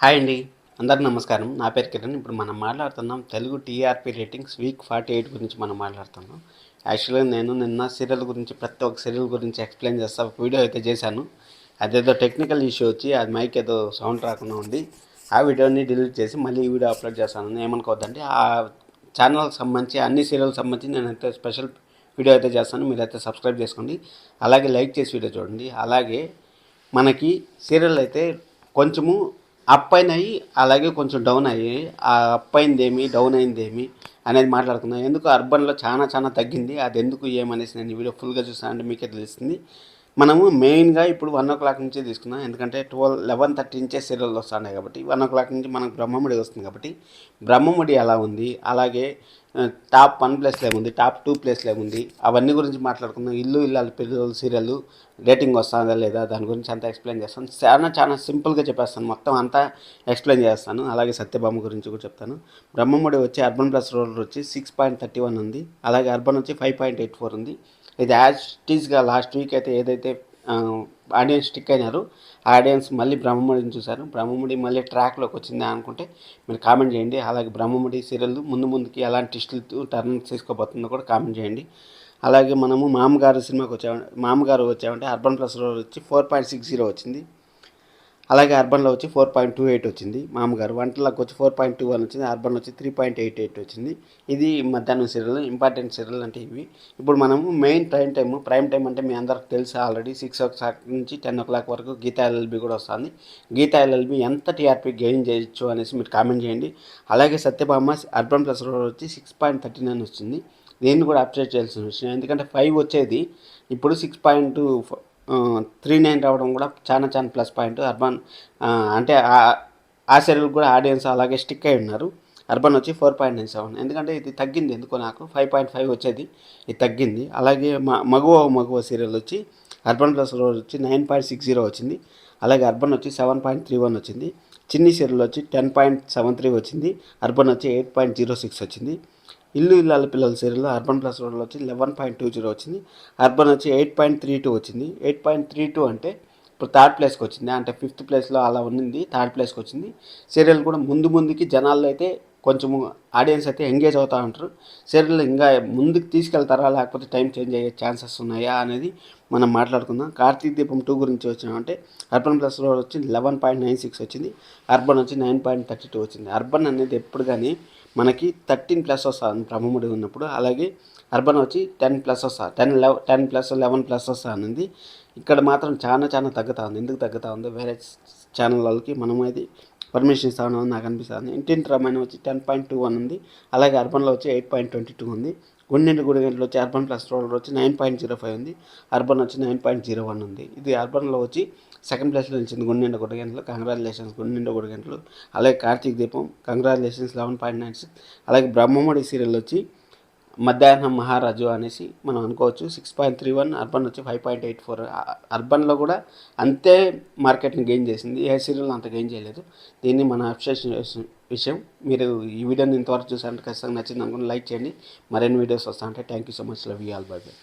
Hi అండి, అందరికీ నమస్కారం. నా పేరు కిరణ్. ఇప్పుడు మనం మాట్లాడుతున్నాం తెలుగు టీఆర్పీ రేటింగ్స్ వీక్ 48 గురించి మనం మాట్లాడుతున్నాం. యాక్చువల్గా నేను నిన్న సీరియల్ గురించి ప్రతి ఒక్క సీరియల్ గురించి ఎక్స్ప్లెయిన్ చేస్తా వీడియో అయితే చేశాను. అదేదో టెక్నికల్ ఇష్యూ వచ్చి అది మైక్ ఏదో సౌండ్ రాకుండా ఉంది. ఆ వీడియోని డిలీట్ చేసి మళ్ళీ ఈ వీడియో అప్లోడ్ చేస్తాను. ఏమనుకోవద్దండి. ఆ ఛానల్కి సంబంధించి అన్ని సీరియల్కి సంబంధించి నేనైతే స్పెషల్ వీడియో అయితే చేస్తాను. మీరైతే సబ్స్క్రైబ్ చేసుకోండి, అలాగే లైక్ చేసి వీడియో చూడండి. అలాగే మనకి సీరియల్ అయితే కొంచెము అప్ అయినాయి, అలాగే కొంచెం డౌన్ అయ్యాయి. ఆ అప్ అయిందేమి, డౌన్ అయిందేమి అనేది మాట్లాడుకుందాం. ఎందుకు అర్బన్లో చాలా తగ్గింది, అది ఎందుకు ఏమనేసి నేను ఈ వీడియో ఫుల్గా చూస్తానంటే మీకే తెలుస్తుంది. మనము మెయిన్గా ఇప్పుడు 1 o'clock నుంచే తీసుకుందాం. ఎందుకంటే 11:30 నుంచే సీరియల్ వస్తున్నాయి కాబట్టి 1 o'clock నుంచి మనకు బ్రహ్మముడి వస్తుంది కాబట్టి బ్రహ్మముడి ఎలా ఉంది, అలాగే టాప్ 1 ప్లేస్లో ఏముంది, టాప్ 2 ప్లేస్లో ఏముంది, అవన్నీ గురించి మాట్లాడుకుందాం. ఇల్లు ఇల్లాలి పిల్లలు సీరియల్ రేటింగ్ వస్తుందా లేదా దాని గురించి అంతా ఎక్స్ప్లెయిన్ చేస్తాను. చాలా సింపుల్గా చెప్పేస్తాను, మొత్తం అంతా ఎక్స్ప్లెయిన్ చేస్తాను. అలాగే సత్యభామ గురించి కూడా చెప్తాను. బ్రహ్మముడి వచ్చి అర్బన్ ప్లస్ రోల్ వచ్చి 6.31 ఉంది, అలాగే అర్బన్ వచ్చి 5.84 ఉంది. ఇది యాజ్ టీజ్గా లాస్ట్ వీక్ అయితే ఏదైతే ఆడియన్స్ స్టిక్ అయినారు, ఆడియన్స్ మళ్ళీ బ్రహ్మముడిని చూశారు. బ్రహ్మముడి మళ్ళీ ట్రాక్లోకి వచ్చిందా అనుకుంటే మీరు కామెంట్ చేయండి. అలాగే బ్రహ్మముడి సీరియల్ ముందుకి ఎలాంటి ట్విస్టులు టర్న్ తీసుకోబోతుందో కూడా కామెంట్ చేయండి. అలాగే మనము మామగారు సినిమాకి వచ్చామంటే అర్బన్ ప్లస్ వచ్చి 4.60 వచ్చింది. అలాగే అర్బన్లో వచ్చి 4.28 వచ్చింది. మామగారు వంటలకు వచ్చి 4.21 వచ్చింది. అర్బన్ వచ్చి 3.88 వచ్చింది. ఇది మధ్యాహ్నం సీరియల్, ఇంపార్టెంట్ సీరియల్ అంటే ఇవి. ఇప్పుడు మనము మెయిన్ ప్రైమ్ టైం అంటే మీ అందరికి తెలుసు ఆల్రెడీ 6 o'clock నుంచి 10 o'clock వరకు గీతా ఎల్ఎల్బి కూడా వస్తుంది. గీతా ఎల్ఎల్బి ఎంత టీఆర్పీ గెయిన్ చేయొచ్చు అనేసి మీరు కామెంట్ చేయండి. అలాగే సత్యభామ అర్బన్ ప్లస్ వచ్చి 6.39 వచ్చింది. దీన్ని కూడా అప్డేట్ చేయాల్సిన విషయం, ఎందుకంటే 5 వచ్చేది ఇప్పుడు 6.39 రావడం కూడా చాలా ప్లస్ పాయింట్. అర్బన్ అంటే ఆ సీరియల్ కూడా ఆడియన్స్ అలాగే స్టిక్ అయి ఉన్నారు. అర్బన్ వచ్చి 4.97, ఎందుకంటే ఇది తగ్గింది ఎందుకో నాకు 5.5 వచ్చేది, ఇది తగ్గింది. అలాగే మగువ సీరియల్ వచ్చి అర్బన్ ప్లస్ వచ్చి 9.60 వచ్చింది. అలాగే అర్బన్ వచ్చి 7.31 వచ్చింది. చిన్ని సీరియల్ వచ్చి 10.73 వచ్చింది. అర్బన్ వచ్చి 8.06 వచ్చింది. ఇల్లు ఇల్లాల పిల్లల సీరియల్ అర్బన్ ప్లస్ రోడ్లో వచ్చి 11.20 వచ్చింది. అర్బన్ వచ్చి 8.32 వచ్చింది. 8.32 అంటే ఇప్పుడు థర్డ్ ప్లేస్కి వచ్చింది, అంటే 5th ప్లేస్లో అలా ఉన్నింది, థర్డ్ ప్లేస్కి వచ్చింది. సీరియల్ కూడా ముందుకి జనాల్లో అయితే కొంచెము ఆడియన్స్ అయితే ఎంగేజ్ అవుతూ ఉంటారు. సీరియల్ ఇంకా ముందుకు తీసుకెళ్తారా లేకపోతే టైం చేంజ్ అయ్యే ఛాన్సెస్ ఉన్నాయా అనేది మనం మాట్లాడుకుందాం. కార్తీక దీపం 2 గురించి వచ్చినామంటే అర్బన్ ప్లస్ రోడ్ వచ్చి 11.96 వచ్చింది. అర్బన్ వచ్చి 9.32 వచ్చింది. అర్బన్ అనేది ఎప్పుడు కానీ మనకి 13+ వస్తుంది బ్రహ్మముడి ఉన్నప్పుడు, అలాగే అర్బన్ వచ్చి 10+ వస్తుంది, 10+11+ వస్తుంది. ఇక్కడ మాత్రం చాలా తగ్గుతూ ఉంది. ఎందుకు తగ్గుతూ ఉందో వేరే ఛానల్ వాళ్ళకి మనమైతే పర్మిషన్ ఇస్తాను నాకు అనిపిస్తుంది. ఇంటింటి రామాయణం వచ్చి 10.21 ఉంది. అలాగే అర్బన్లో వచ్చి 8.22 ఉంది. గుడి గంటలు వచ్చి అర్బన్ ప్లస్ రోడ్ వచ్చి 9.05 ఉంది. అర్బన్ వచ్చి 9.01 ఉంది. ఇది అర్బన్లో వచ్చి సెకండ్ ప్లేస్లో నిలిచింది గుడి గంటలు. కంగ్రాచులేషన్స్ గుడి గంటలు. అలాగే కార్తీక దీపం కంగ్రాచులేషన్స్ 11.96. అలాగే బ్రహ్మముడి సీరియల్ వచ్చి మధ్యాహ్నం మహారాజు అనేసి మనం అనుకోవచ్చు 6.31. అర్బన్ వచ్చి 5.84. అర్బన్లో కూడా అంతే మార్కెట్ని గెయిన్ చేసింది, ఏ సీరియల్ అంత గెయిన్ చేయలేదు. దీన్ని మన అప్రిషియేషన్ విషయం. మీరు ఈ వీడియోని ఇంతవరకు చూసారంటే ఖచ్చితంగా నచ్చింది అనుకుని లైక్ చేయండి. మరిన్ని వీడియోస్ వస్తాయంటే thank you so much. Love you all. By by.